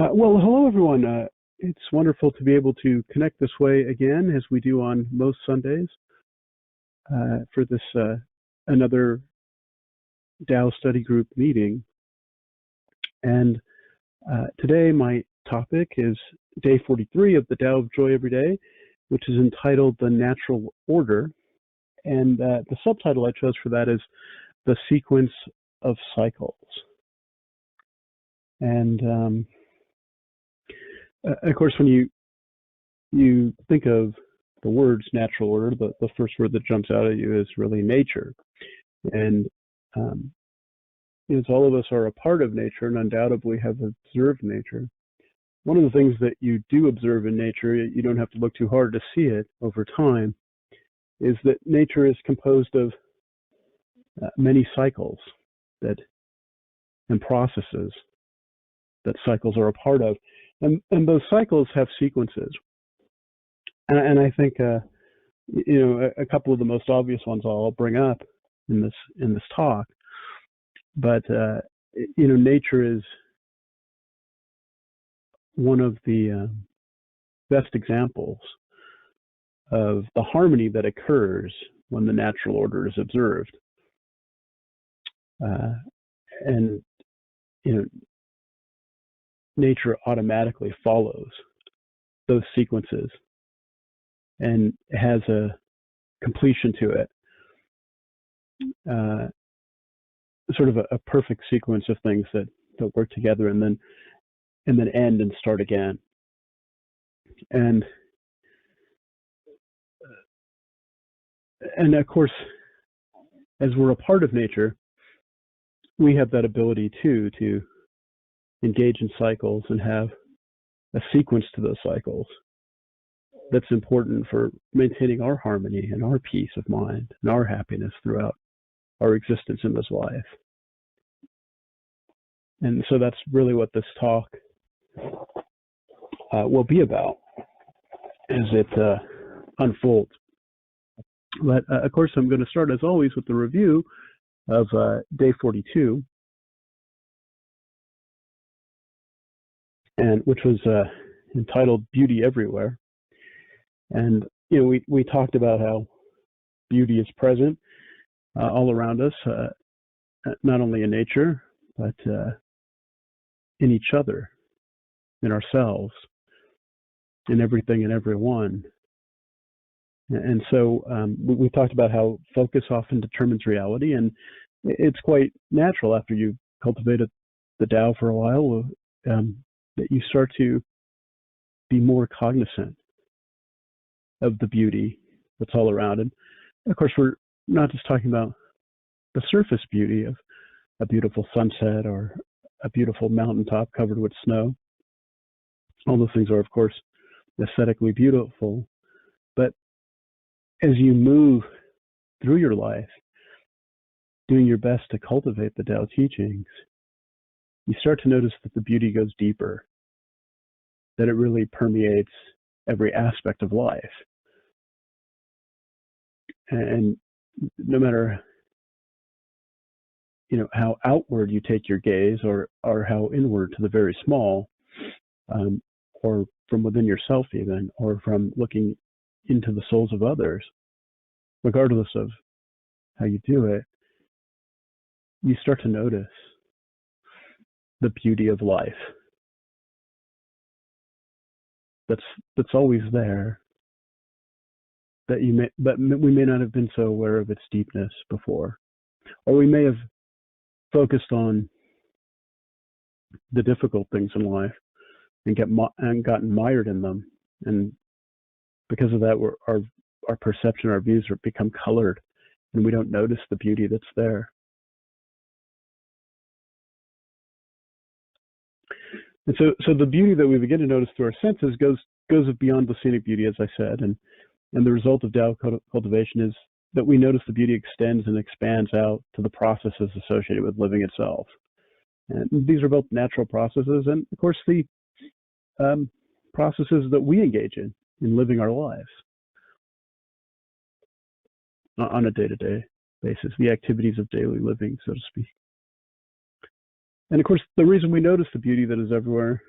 Well, hello everyone. It's wonderful to be able to connect this way again, as we do on most Sundays, for this another Tao study group meeting. And today my topic is day 43 of the Tao of Joy Every Day, which is entitled The Natural Order. And the subtitle I chose for that is The Sequence of Cycles. And of course, when you think of the words natural order, the first word that jumps out at you is really nature. And as all of us are a part of nature and undoubtedly have observed nature, one of the things that you do observe in nature, you don't have to look too hard to see it over time, is that nature is composed of many cycles and processes that cycles are a part of. And those cycles have sequences. And I think, a couple of the most obvious ones I'll bring up in this talk. But, nature is one of the best examples of the harmony that occurs when the natural order is observed. And nature automatically follows those sequences and has a completion to it, sort of a perfect sequence of things that work together and then end and start again. And of course, as we're a part of nature, we have that ability too to engage in cycles and have a sequence to those cycles that's important for maintaining our harmony and our peace of mind and our happiness throughout our existence in this life. And so that's really what this talk will be about as it unfolds. But of course, I'm going to start, as always, with the review of day 42, and which was entitled Beauty Everywhere. And we talked about how beauty is present all around us, not only in nature, but in each other, in ourselves, in everything and everyone. And so we talked about how focus often determines reality, and it's quite natural after you've cultivated the Tao for a while that you start to be more cognizant of the beauty that's all around. And of course, we're not just talking about the surface beauty of a beautiful sunset or a beautiful mountaintop covered with snow. All those things are, of course, aesthetically beautiful. But as you move through your life, doing your best to cultivate the Tao teachings, you start to notice that the beauty goes deeper, that it really permeates every aspect of life. And no matter how outward you take your gaze, or how inward to the very small, or from within yourself even, or from looking into the souls of others, regardless of how you do it, you start to notice the beauty of life that's always there, but we may not have been so aware of its deepness before, or we may have focused on the difficult things in life and gotten mired in them, and because of that, our perception, our views become colored, and we don't notice the beauty that's there. And so the beauty that we begin to notice through our senses goes beyond the scenic beauty, as I said, and the result of Tao cultivation is that we notice the beauty extends and expands out to the processes associated with living itself. And these are both natural processes and, of course, the processes that we engage in living our lives on a day-to-day basis, the activities of daily living, so to speak. And of course, the reason we notice the beauty that is everywhere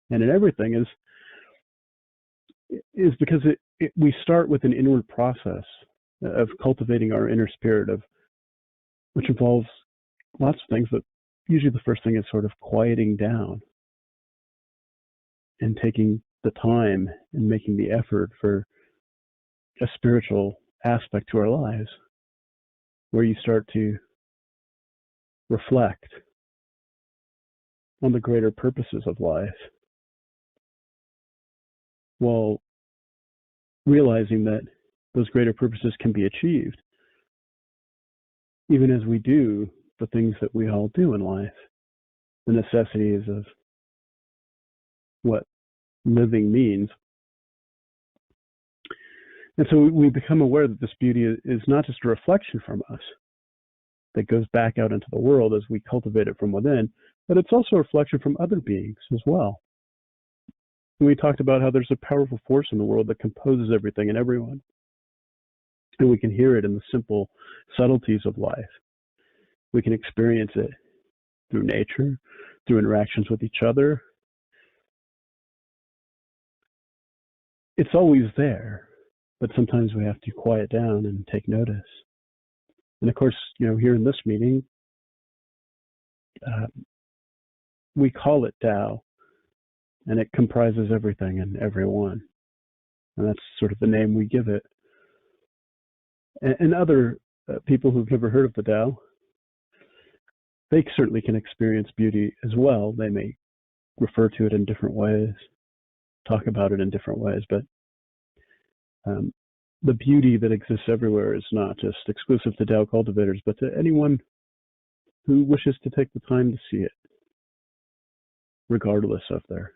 and in everything is because we start with an inward process of cultivating our inner spirit, which involves lots of things, but usually the first thing is sort of quieting down and taking the time and making the effort for a spiritual aspect to our lives, where you start to reflect on the greater purposes of life, while realizing that those greater purposes can be achieved even as we do the things that we all do in life, the necessities of what living means. And so we become aware that this beauty is not just a reflection from us that goes back out into the world as we cultivate it from within, but it's also a reflection from other beings as well. And we talked about how there's a powerful force in the world that composes everything and everyone. And we can hear it in the simple subtleties of life. We can experience it through nature, through interactions with each other. It's always there, but sometimes we have to quiet down and take notice. And of course, here in this meeting, we call it Tao, and it comprises everything and everyone. And that's sort of the name we give it. And other people who've never heard of the Tao, they certainly can experience beauty as well. They may refer to it in different ways, talk about it in different ways, but the beauty that exists everywhere is not just exclusive to Tao cultivators, but to anyone who wishes to take the time to see it, regardless of their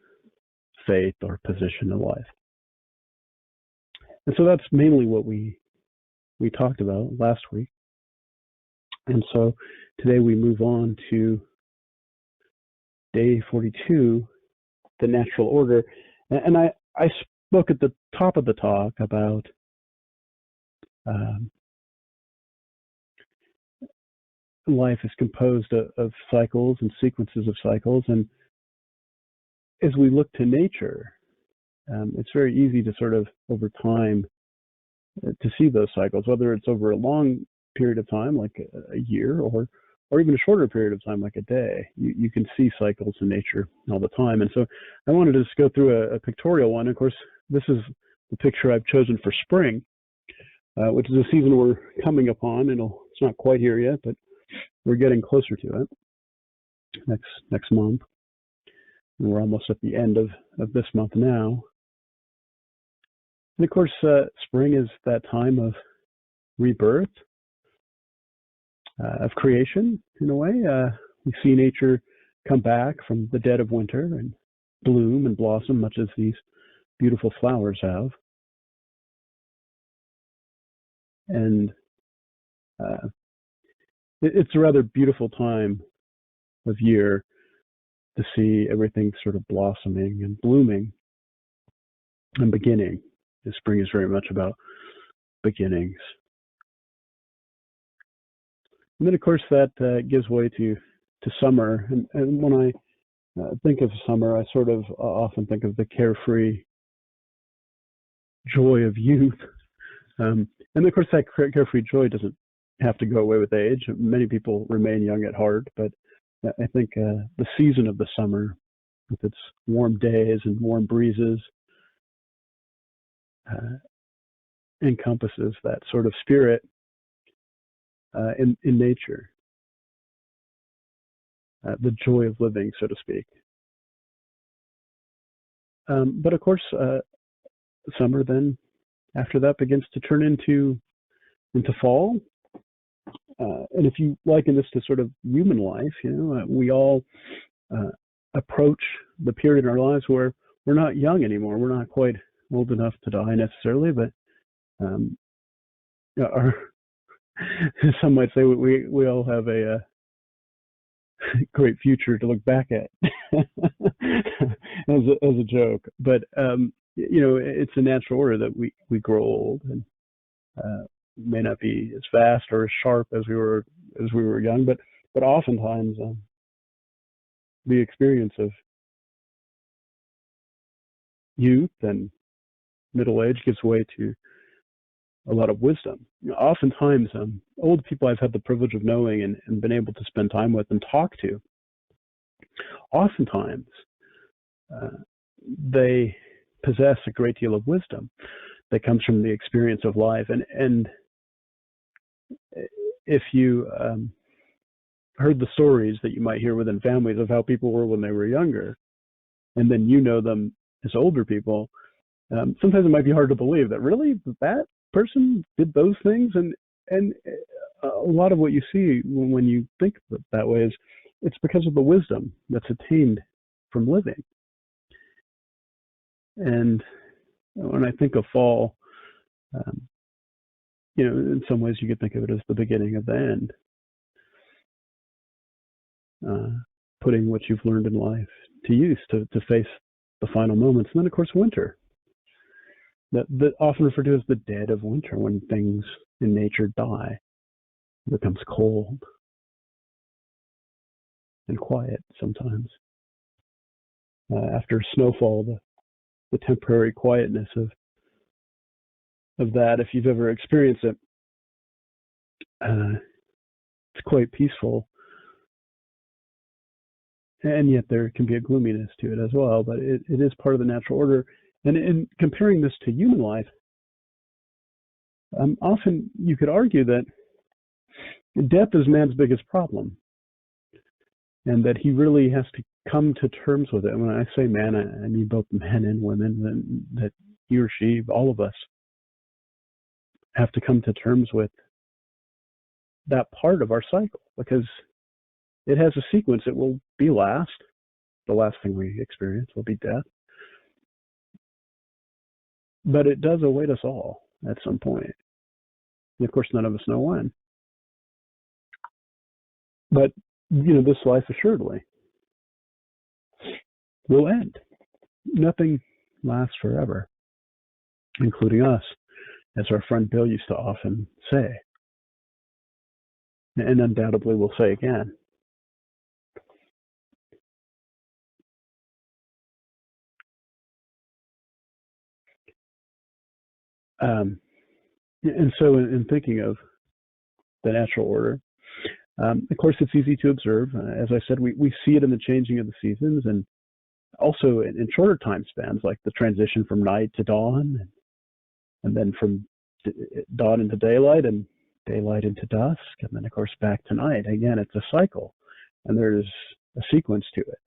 faith or position in life. And so that's mainly what we talked about last week. And so today we move on to day 42, the natural order. And I spoke at the top of the talk about life is composed of cycles and sequences of cycles. And as we look to nature, it's very easy to sort of, over time, to see those cycles, whether it's over a long period of time, like a year, or even a shorter period of time, like a day. You can see cycles in nature all the time. And so I wanted to just go through a pictorial one. Of course, this is the picture I've chosen for spring, which is a season we're coming upon. It's not quite here yet, but we're getting closer to it next month. And we're almost at the end of this month now. And of course, spring is that time of rebirth, of creation, in a way. We see nature come back from the dead of winter and bloom and blossom, much as these beautiful flowers have. And it's a rather beautiful time of year to see everything sort of blossoming and blooming and beginning. The spring is very much about beginnings. And then, of course, that gives way to summer. And when I think of summer, I sort of often think of the carefree joy of youth. And of course, that carefree joy doesn't have to go away with age. Many people remain young at heart, but I think the season of the summer, with its warm days and warm breezes, encompasses that sort of spirit in nature, the joy of living, so to speak. But of course, summer then, after that, begins to turn into fall. And if you liken this to sort of human life, we all approach the period in our lives where we're not young anymore. We're not quite old enough to die necessarily, but some might say we all have a great future to look back at as a joke. But it's a natural order that we grow old and may not be as fast or as sharp as we were young, but oftentimes the experience of youth and middle age gives way to a lot of wisdom. Oftentimes, old people I've had the privilege of knowing and been able to spend time with and talk to, oftentimes they possess a great deal of wisdom that comes from the experience of life. And if you heard the stories that you might hear within families of how people were when they were younger, and then you know them as older people, sometimes it might be hard to believe that really that person did those things. And a lot of what you see when you think that way is it's because of the wisdom that's attained from living. And when I think of fall, in some ways you could think of it as the beginning of the end. Putting what you've learned in life to use to face the final moments. And then, of course, winter. That often referred to as the dead of winter, when things in nature die. It becomes cold and quiet sometimes. After snowfall, the temporary quietness of that, if you've ever experienced it, it's quite peaceful. And yet there can be a gloominess to it as well, but it is part of the natural order. And in comparing this to human life, often you could argue that death is man's biggest problem, and that he really has to come to terms with it. And when I say man, I mean both men and women, that he or she, all of us, have to come to terms with that part of our cycle, because it has a sequence. It will be last. The last thing we experience will be death. But it does await us all at some point. And of course, none of us know when. But, this life assuredly will end. Nothing lasts forever, including us, as our friend Bill used to often say, and undoubtedly will say again. And so in thinking of the natural order, of course, it's easy to observe. As I said, we see it in the changing of the seasons, and also in shorter time spans, like the transition from night to dawn, and then from dawn into daylight, and daylight into dusk, and then, of course, back to night. Again, it's a cycle, and there's a sequence to it.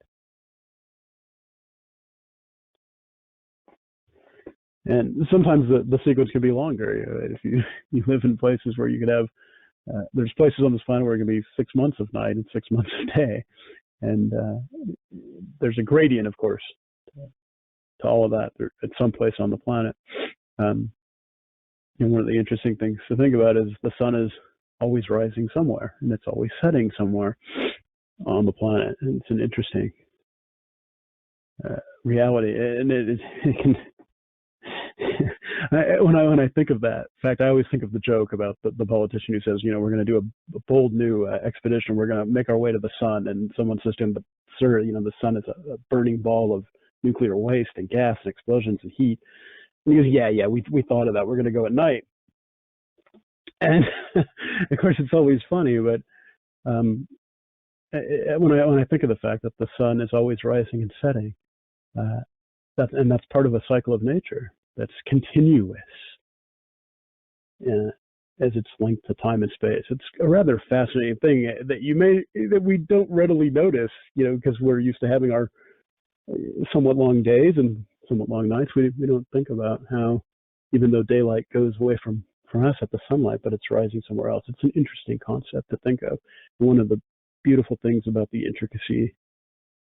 And sometimes the sequence can be longer. If you live in places where you could have, there's places on this planet where it can be 6 months of night and 6 months of day. And there's a gradient, of course, to all of that at some place on the planet. And one of the interesting things to think about is the sun is always rising somewhere, and it's always setting somewhere on the planet. And it's an interesting reality. And it can... when I think of that, in fact, I always think of the joke about the politician who says, we're going to do a bold new expedition. We're going to make our way to the sun. And someone says to him, but sir, the sun is a burning ball of nuclear waste and gas and explosions and heat. And he goes, yeah, we thought of that. We're going to go at night. And of course, it's always funny, but when I think of the fact that the sun is always rising and setting, that's part of a cycle of nature that's continuous as it's linked to time and space. It's a rather fascinating thing that we don't readily notice, because we're used to having our somewhat long days and somewhat long nights. We don't think about how, even though daylight goes away from us at the sunlight, but it's rising somewhere else. It's an interesting concept to think of. One of the beautiful things about the intricacy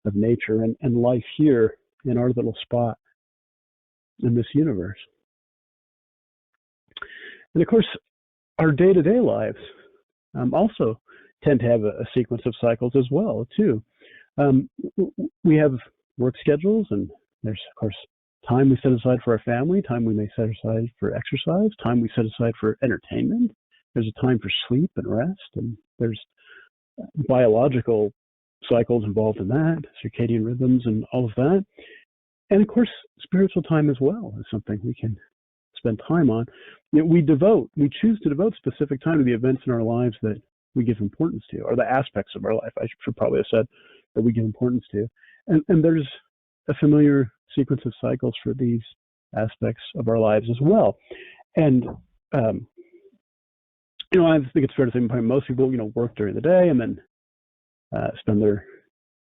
of nature and life here in our little spot in this universe. And of course, our day-to-day lives also tend to have a sequence of cycles as well, too. We have work schedules, and there's, of course, time we set aside for our family, time we may set aside for exercise, time we set aside for entertainment. There's a time for sleep and rest, and there's biological cycles involved in that, circadian rhythms and all of that. And of course, spiritual time as well is something we can spend time on. We choose to devote specific time to the events in our lives that we give importance to, or the aspects of our life, I should probably have said, that we give importance to. And there's a familiar sequence of cycles for these aspects of our lives as well. And, I think it's fair to say most people, work during the day and then spend their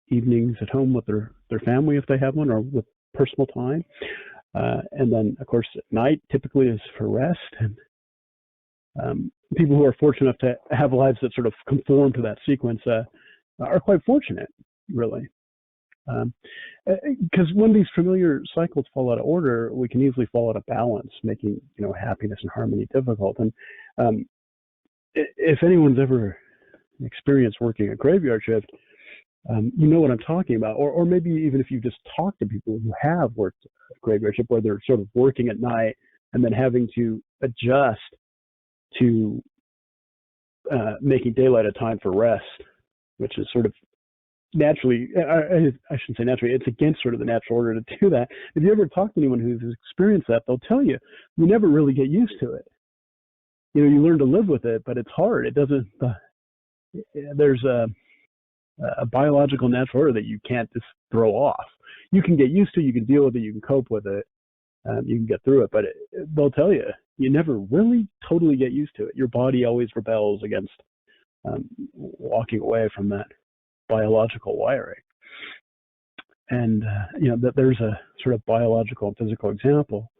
evenings at home with their family if they have one, or with personal time. And then, of course, at night typically is for rest. And people who are fortunate enough to have lives that sort of conform to that sequence are quite fortunate, really. Because when these familiar cycles fall out of order, we can easily fall out of balance, making happiness and harmony difficult. And if anyone's ever experienced working a graveyard shift, you know what I'm talking about. Or maybe even if you just talk to people who have worked a graveyard shift, where they're sort of working at night and then having to adjust to making daylight a time for rest, which is sort of naturally, I shouldn't say naturally, it's against sort of the natural order to do that. If you ever talk to anyone who's experienced that, they'll tell you, you never really get used to it. You learn to live with it, but it's hard. It doesn't, there's a biological natural order that you can't just throw off. You can get used to it, you can deal with it, you can cope with it, you can get through it, but they'll tell you, you never really totally get used to it. Your body always rebels against walking away from that biological wiring. And that there's a sort of biological and physical example,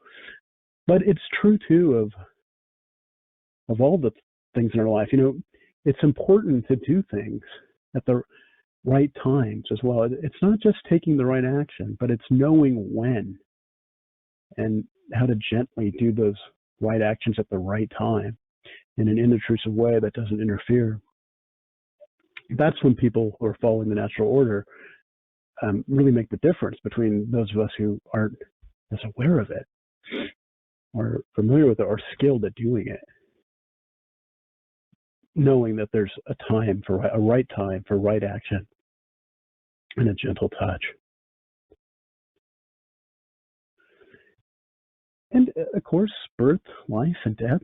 but it's true too of all the things in our life. It's important to do things at the right times as well. It's not just taking the right action, but it's knowing when and how to gently do those right actions at the right time in an inintrusive way that doesn't interfere. That's when people who are following the natural order really make the difference between those of us who aren't as aware of it, or familiar with it, or skilled at doing it. Knowing that there's a right time for right action and a gentle touch. And of course, birth, life, and death,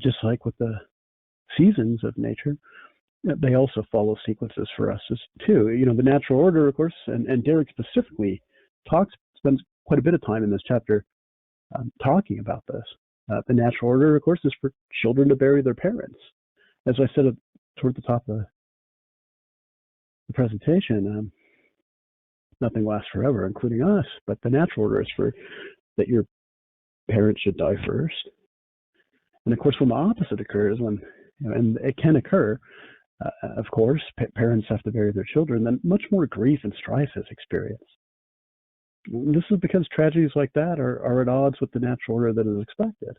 just like with the seasons of nature, they also follow sequences for us too. The natural order, of course, and Derek specifically spends quite a bit of time in this chapter talking about this. The natural order, of course, is for children to bury their parents. As I said toward the top of the presentation, nothing lasts forever, including us, but the natural order is for that your parents should die first. And of course, when the opposite occurs, and it can occur, of course, parents have to bury their children, then much more grief and strife is experienced. This is because tragedies like that are at odds with the natural order that is expected.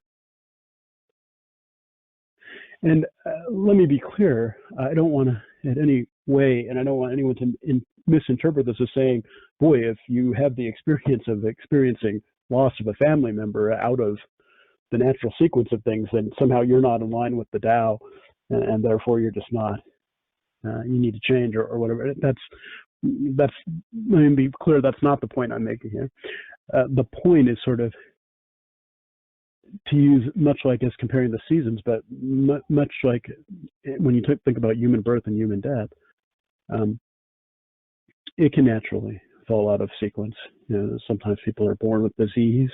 And let me be clear, I don't want to in any way, and I don't want anyone to misinterpret this as saying, boy, if you have the experience of experiencing loss of a family member out of the natural sequence of things, then somehow you're not in line with the Tao, and therefore you're just not, you need to change or whatever. That's, let me be clear, that's not the point I'm making here. The point is sort of to use, much like as comparing the seasons, but much like when you think about human birth and human death, it can naturally fall out of sequence. Sometimes people are born with disease,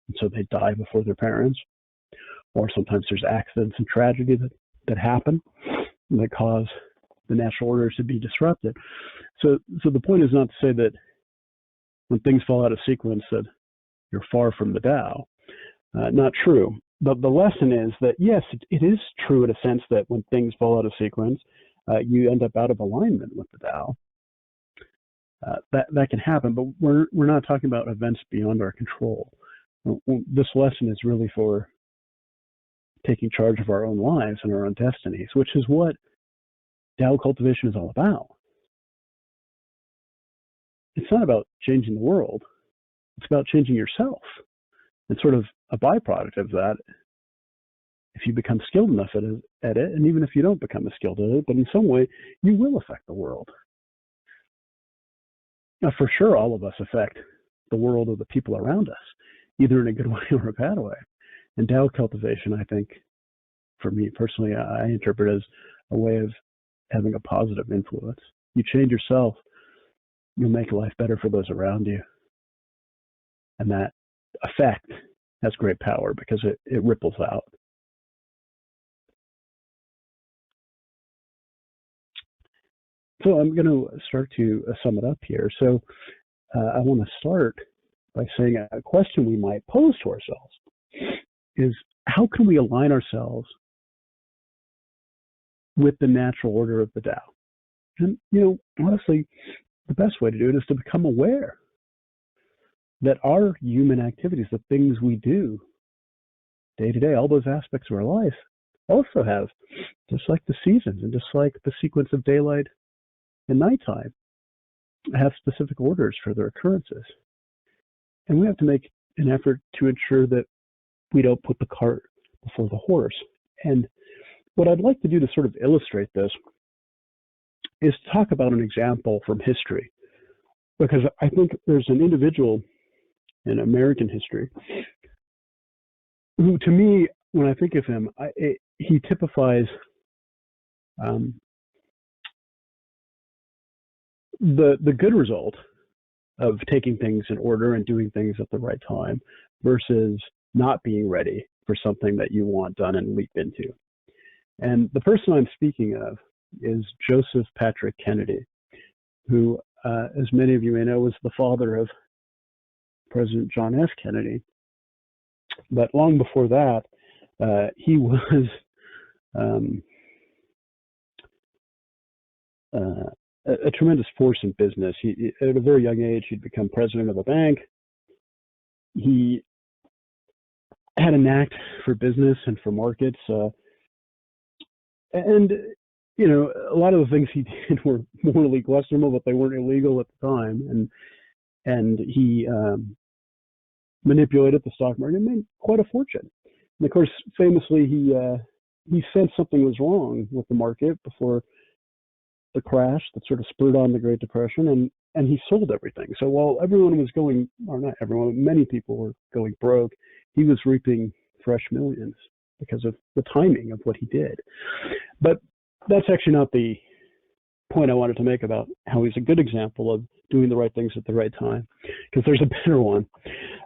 and so they die before their parents, or sometimes there's accidents and tragedy that happen that cause the natural orders to be disrupted. So the point is not to say that when things fall out of sequence that you're far from the Tao. Not true. But the lesson is that, yes, it is true in a sense that when things fall out of sequence, you end up out of alignment with the Tao. That can happen, but we're not talking about events beyond our control. This lesson is really for taking charge of our own lives and our own destinies, which is what Tao cultivation is all about. It's not about changing the world. It's about changing yourself. It's sort of a byproduct of that. If you become skilled enough at it, and even if you don't become as skilled at it, but in some way, you will affect the world. Now, for sure, all of us affect the world or the people around us, either in a good way or a bad way. And Tao cultivation, I think, for me personally, I interpret as a way of having a positive influence. You change yourself, you'll make life better for those around you. And that effect has great power because it ripples out. So I'm going to start to sum it up here. So I want to start by saying a question we might pose to ourselves is, how can we align ourselves with the natural order of the Tao? And, honestly, the best way to do it is to become aware that our human activities, the things we do day to day, all those aspects of our life also have, just like the seasons and just like the sequence of daylight and nighttime, have specific orders for their occurrences. And we have to make an effort to ensure that we don't put the cart before the horse. And what I'd like to do to sort of illustrate this is talk about an example from history, because I think there's an individual in American history who, to me, when I think of him, he typifies the good result of taking things in order and doing things at the right time versus not being ready for something that you want done and leap into. And the person I'm speaking of is Joseph Patrick Kennedy, who, as many of you may know, was the father of President John F. Kennedy. But long before that, he was a tremendous force in business. At a very young age, he'd become president of a bank. He had a knack for business and for markets. And, a lot of the things he did were morally questionable, but they weren't illegal at the time. And he manipulated the stock market and made quite a fortune. And of course, famously, he sensed something was wrong with the market before the crash that sort of spurred on the Great Depression, and he sold everything. So while everyone was going, or not everyone, many people were going broke, he was reaping fresh millions because of the timing of what he did. But that's actually not the point I wanted to make about how he's a good example of doing the right things at the right time, because there's a better one.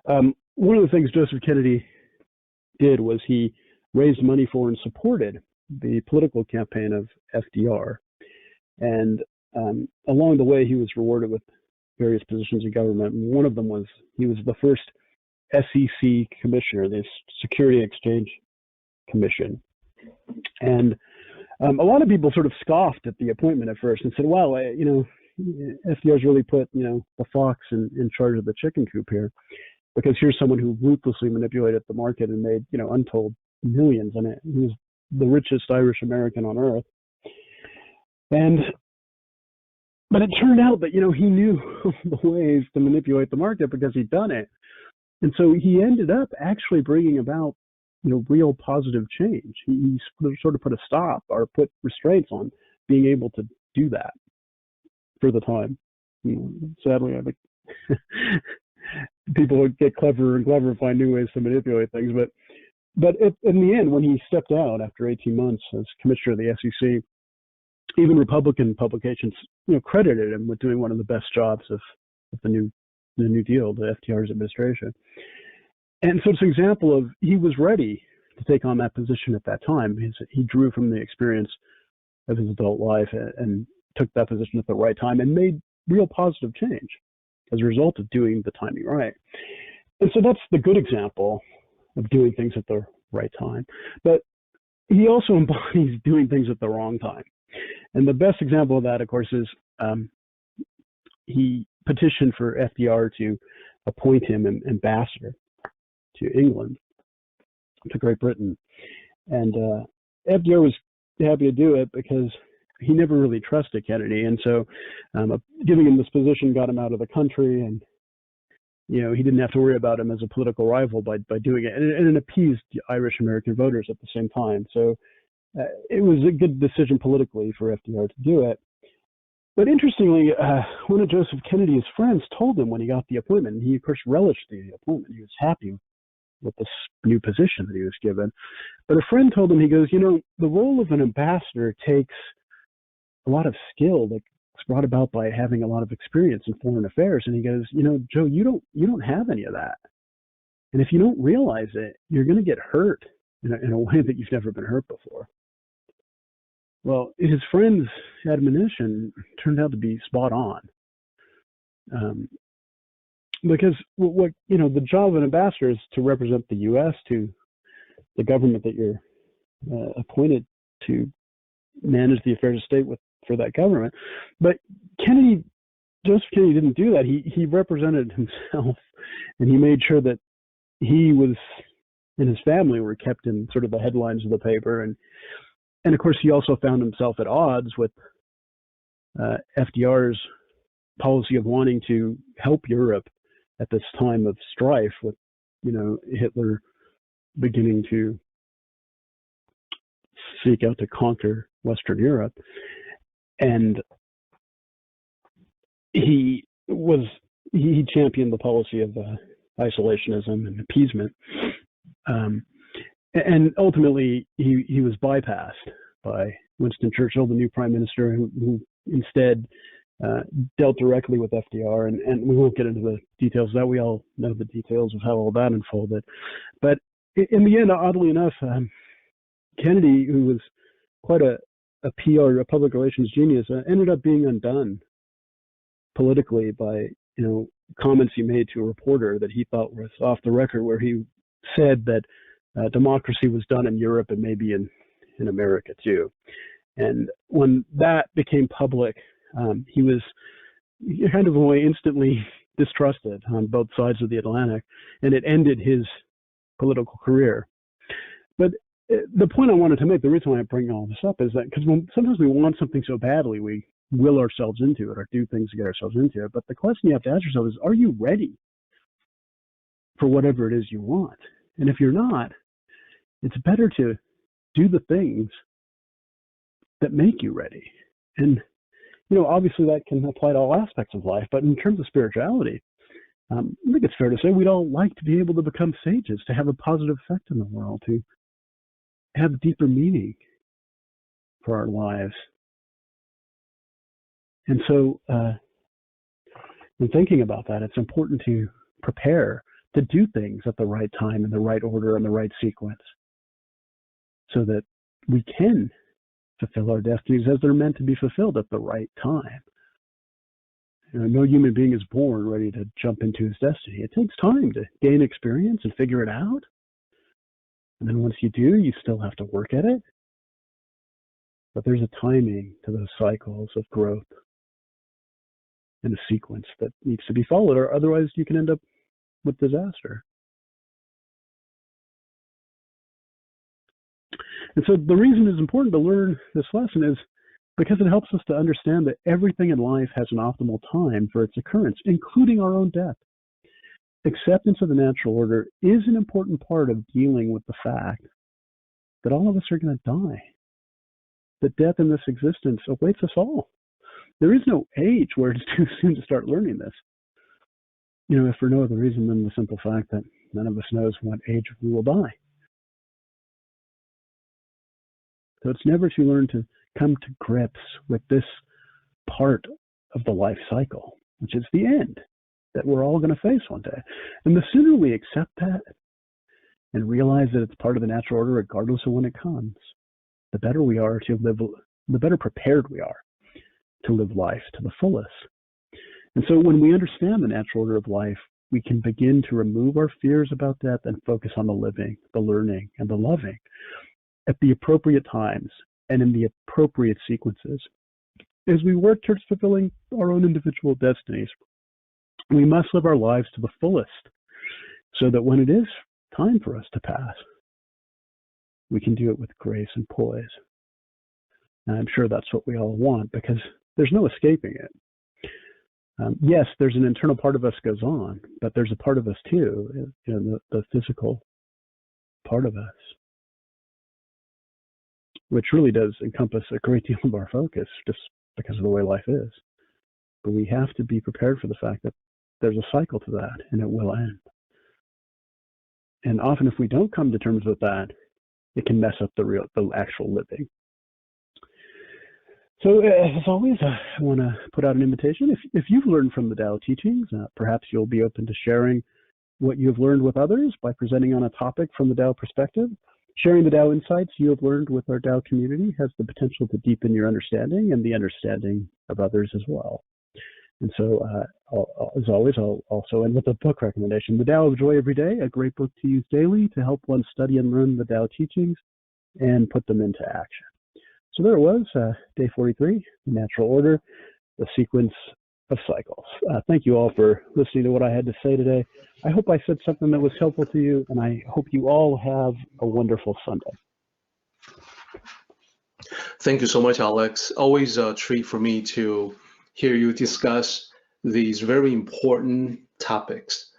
One of the things Joseph Kennedy did was he raised money for and supported the political campaign of FDR. And along the way, he was rewarded with various positions in government. And one of them was he was the first SEC commissioner, the Security Exchange Commission. And a lot of people sort of scoffed at the appointment at first and said, "Wow, FDR's really put the fox in charge of the chicken coop here, because here's someone who ruthlessly manipulated the market and made untold millions on it. He was the richest Irish American on earth." But it turned out that, he knew the ways to manipulate the market because he'd done it. And so he ended up actually bringing about, real positive change. He sort of put a stop or put restraints on being able to do that for the time. Sadly, I think people would get cleverer and cleverer and find new ways to manipulate things. But in the end, when he stepped out after 18 months as commissioner of the SEC, even Republican publications, credited him with doing one of the best jobs of the New Deal, the FDR's administration. And so it's an example of he was ready to take on that position at that time. He drew from the experience of his adult life and took that position at the right time and made real positive change as a result of doing the timing right. And so that's the good example of doing things at the right time. But he also embodies doing things at the wrong time. And the best example of that, of course, is he petitioned for FDR to appoint him an ambassador to England, to Great Britain. And FDR was happy to do it because he never really trusted Kennedy. And so giving him this position got him out of the country, and he didn't have to worry about him as a political rival by doing it. And it appeased Irish American voters at the same time. So it was a good decision politically for FDR to do it. But interestingly, one of Joseph Kennedy's friends told him when he got the appointment, and he, of course, relished the appointment. He was happy with this new position that he was given. But a friend told him, he goes, the role of an ambassador takes a lot of skill that's brought about by having a lot of experience in foreign affairs. And he goes, Joe, you don't have any of that. And if you don't realize it, you're going to get hurt in a way that you've never been hurt before. Well, his friend's admonition turned out to be spot on. Because the job of an ambassador is to represent the U.S. to the government that you're appointed to manage the affairs of state for that government. But Joseph Kennedy didn't do that. He represented himself, and he made sure that he was and his family were kept in sort of the headlines of the paper. And of course, he also found himself at odds with FDR's policy of wanting to help Europe at this time of strife, with Hitler beginning to seek out to conquer Western Europe. And he championed the policy of isolationism and appeasement. And ultimately, he was bypassed by Winston Churchill, the new prime minister, who instead dealt directly with FDR. And we won't get into the details of that. We all know the details of how all that unfolded. But in the end, oddly enough, Kennedy, who was quite a PR, a public relations genius, ended up being undone politically by comments he made to a reporter that he thought was off the record, where he said that democracy was done in Europe and maybe in America too. And when that became public, he was kind of in a way instantly distrusted on both sides of the Atlantic, and it ended his political career. But the point I wanted to make, the reason why I bring all this up, is that because sometimes we want something so badly, we will ourselves into it or do things to get ourselves into it. But the question you have to ask yourself is, are you ready for whatever it is you want? And if you're not, it's better to do the things that make you ready. And, obviously that can apply to all aspects of life. But in terms of spirituality, I think it's fair to say we'd all like to be able to become sages, to have a positive effect in the world, to have deeper meaning for our lives. And so in thinking about that, it's important to prepare to do things at the right time, in the right order, in the right sequence, so that we can fulfill our destinies as they're meant to be fulfilled at the right time. No human being is born ready to jump into his destiny. It takes time to gain experience and figure it out. And then once you do, you still have to work at it. But there's a timing to those cycles of growth and a sequence that needs to be followed, or otherwise you can end up with disaster. And so the reason it's important to learn this lesson is because it helps us to understand that everything in life has an optimal time for its occurrence, including our own death. Acceptance of the natural order is an important part of dealing with the fact that all of us are going to die, that death in this existence awaits us all. There is no age where it's too soon to start learning this. If for no other reason than the simple fact that none of us knows what age we will die. So it's never too learn to come to grips with this part of the life cycle, which is the end that we're all going to face one day. And the sooner we accept that and realize that it's part of the natural order, regardless of when it comes, the better we are to live, the better prepared we are to live life to the fullest. And so when we understand the natural order of life, we can begin to remove our fears about death and focus on the living, the learning, and the loving at the appropriate times and in the appropriate sequences. As we work towards fulfilling our own individual destinies, we must live our lives to the fullest so that when it is time for us to pass, we can do it with grace and poise. And I'm sure that's what we all want, because there's no escaping it. Yes, there's an internal part of us goes on, but there's a part of us too, the physical part of us, which really does encompass a great deal of our focus just because of the way life is. but we have to be prepared for the fact that there's a cycle to that, and it will end. And often, if we don't come to terms with that, it can mess up the actual living. So, as always, I want to put out an invitation. If you've learned from the Tao teachings, perhaps you'll be open to sharing what you've learned with others by presenting on a topic from the Tao perspective. Sharing the Tao insights you have learned with our Tao community has the potential to deepen your understanding and the understanding of others as well. And so, as always, I'll also end with a book recommendation, The Tao of Joy Every Day, a great book to use daily to help one study and learn the Tao teachings and put them into action. So there it was, day 43, the natural order, the sequence of cycles. Thank you all for listening to what I had to say today. I hope I said something that was helpful to you, and I hope you all have a wonderful Sunday. Thank you so much, Alex. Always a treat for me to hear you discuss these very important topics.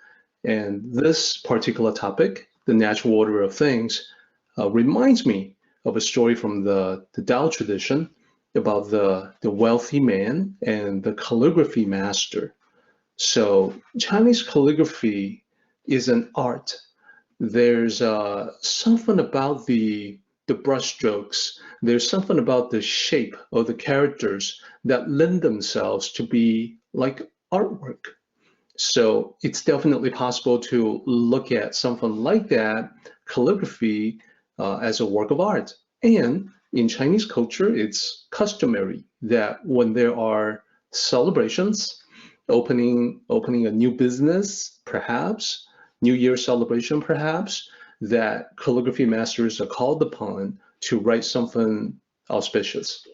And this particular topic, the natural order of things, reminds me of a story from the Tao tradition about the wealthy man and the calligraphy master. So Chinese calligraphy is an art. There's something about the brush strokes. There's something about the shape of the characters that lend themselves to be like artwork. So it's definitely possible to look at something like that, calligraphy, as a work of art. And in Chinese culture, it's customary that when there are celebrations, opening a new business, perhaps, New Year celebration, perhaps, that calligraphy masters are called upon to write something auspicious.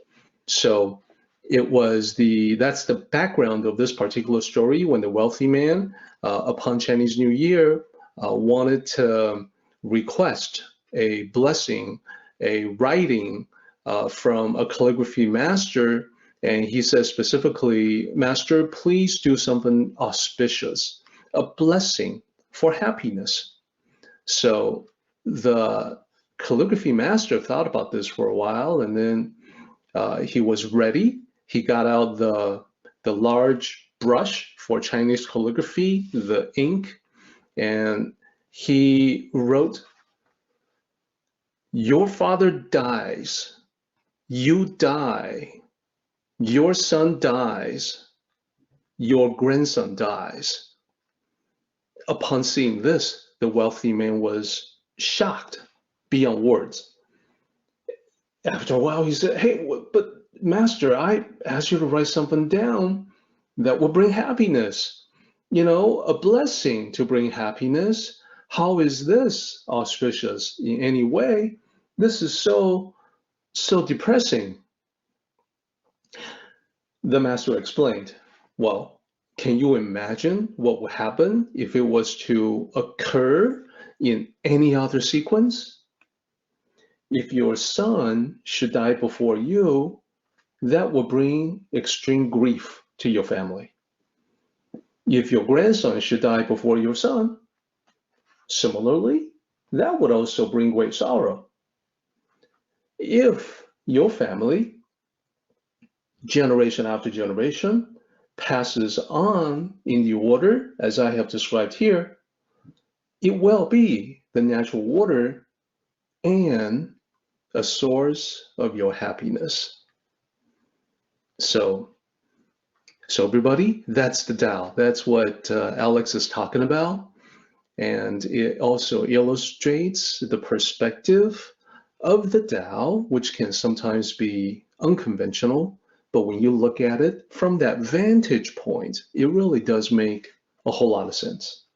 So that's the background of this particular story when the wealthy man, upon Chinese New Year, wanted to request a blessing, a writing from a calligraphy master. And he says specifically, Master, please do something auspicious, a blessing for happiness. So the calligraphy master thought about this for a while, and then he was ready. He got out the large brush for Chinese calligraphy, the ink, and he wrote, "Your father dies, you die, your son dies, your grandson dies." Upon seeing this, the wealthy man was shocked beyond words. After a while, he said, "Hey, but Master, I asked you to write something down that will bring happiness, a blessing to bring happiness. How is this auspicious in any way? This is so depressing." The master explained, "Well, can you imagine what would happen if it was to occur in any other sequence? If your son should die before you, that will bring extreme grief to your family. If your grandson should die before your son, similarly, that would also bring great sorrow. If your family, generation after generation, passes on in the order as I have described here, it will be the natural order and a source of your happiness." So everybody, that's the Tao. That's what Alex is talking about. And it also illustrates the perspective of the Tao, which can sometimes be unconventional. But when you look at it from that vantage point, it really does make a whole lot of sense.